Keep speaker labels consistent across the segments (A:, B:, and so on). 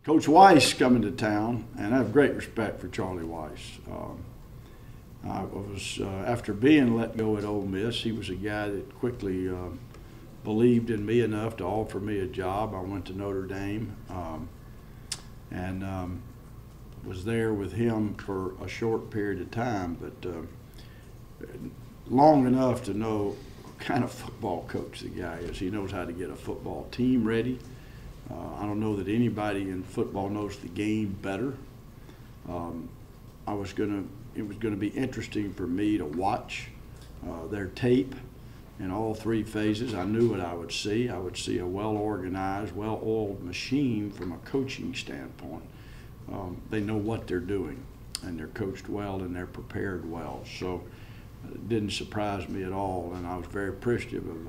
A: Coach Weiss coming to town, and I have great respect for Charlie Weiss. I was after being let go at Ole Miss, he was a guy that quickly believed in me enough to offer me a job. I went to Notre Dame and was there with him for a short period of time, but long enough to know what kind of football coach the guy is. He knows how to get a football team ready. I don't know that anybody in football knows the game better. It was going to be interesting for me to watch their tape in all three phases. I knew what I would see. I would see a well-organized, well-oiled machine from a coaching standpoint. They know what they're doing, and they're coached well, and they're prepared well. So it didn't surprise me at all, and I was very appreciative of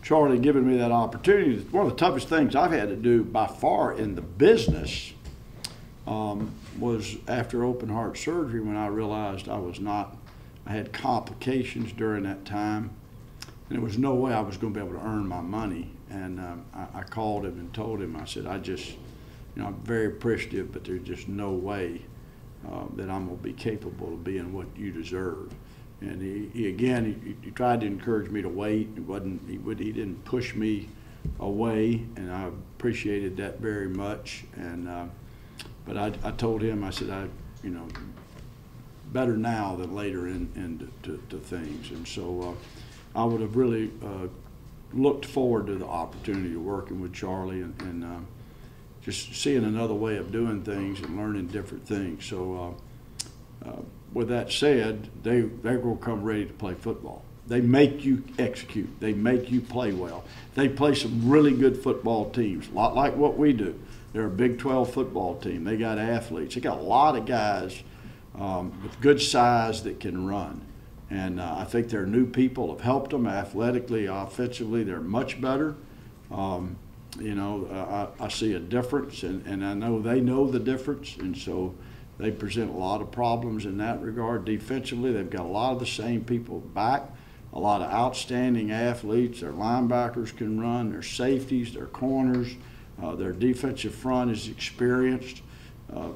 A: Charlie giving me that opportunity. One of the toughest things I've had to do by far in the business was after open heart surgery, when I realized I had complications during that time, and there was no way I was going to be able to earn my money. And I called him and told him, I said, I'm very appreciative, but there's just no way that I'm going to be capable of being what you deserve. And he tried to encourage me to wait. He didn't push me away, and I appreciated that very much. And but I told him, I said, better now than later into things. And so I would have really looked forward to the opportunity of working with Charlie and just seeing another way of doing things and learning different things. So with that said, they're going to come ready to play football. They make you execute. They make you play well. They play some really good football teams, a lot like what we do. They're a Big 12 football team. They got athletes. They got a lot of guys with good size that can run. And I think their new people have helped them athletically, offensively. They're much better. I see a difference, and I know they know the difference, and so they present a lot of problems in that regard. Defensively, they've got a lot of the same people back, a lot of outstanding athletes. Their linebackers can run, their safeties, their corners, their defensive front is experienced.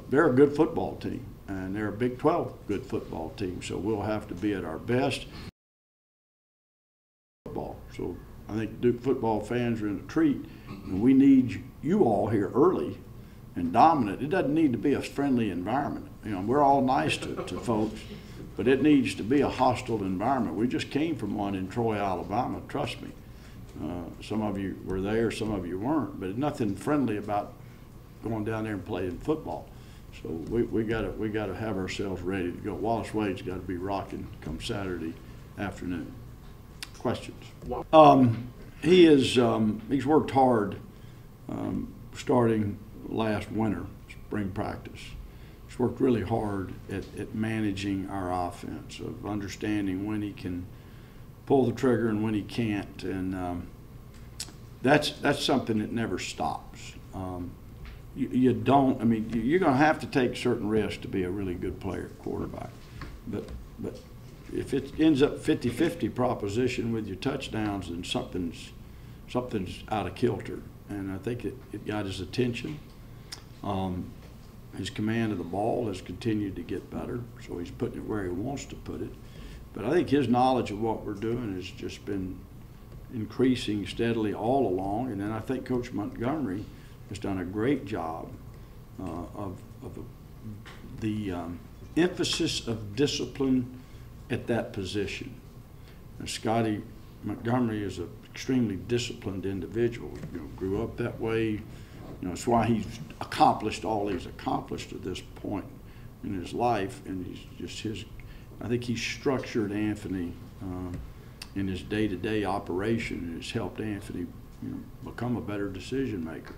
A: They're a good football team, and they're a Big 12 good football team, so we'll have to be at our best. So I think Duke football fans are in a treat, and we need you all here early and dominant. It doesn't need to be a friendly environment. We're all nice to folks, but it needs to be a hostile environment. We just came from one in Troy, Alabama, trust me. Some of you were there, some of you weren't, but nothing friendly about going down there and playing football. So we gotta have ourselves ready to go. Wallace Wade's got to be rocking come Saturday afternoon. Questions? He's worked hard starting last winter, spring practice. He's worked really hard at managing our offense, of understanding when he can pull the trigger and when he can't, and that's something that never stops. You're going to have to take certain risks to be a really good player, quarterback, but if it ends up 50-50 proposition with your touchdowns, then something's out of kilter, and I think it got his attention. His command of the ball has continued to get better, so he's putting it where he wants to put it. But I think his knowledge of what we're doing has just been increasing steadily all along. And then I think Coach Montgomery has done a great job of the emphasis of discipline at that position. And Scotty Montgomery is an extremely disciplined individual. Grew up that way. It's why he's accomplished all he's accomplished at this point in his life, and I think he's structured Anthony in his day-to-day operation, and has helped Anthony become a better decision maker.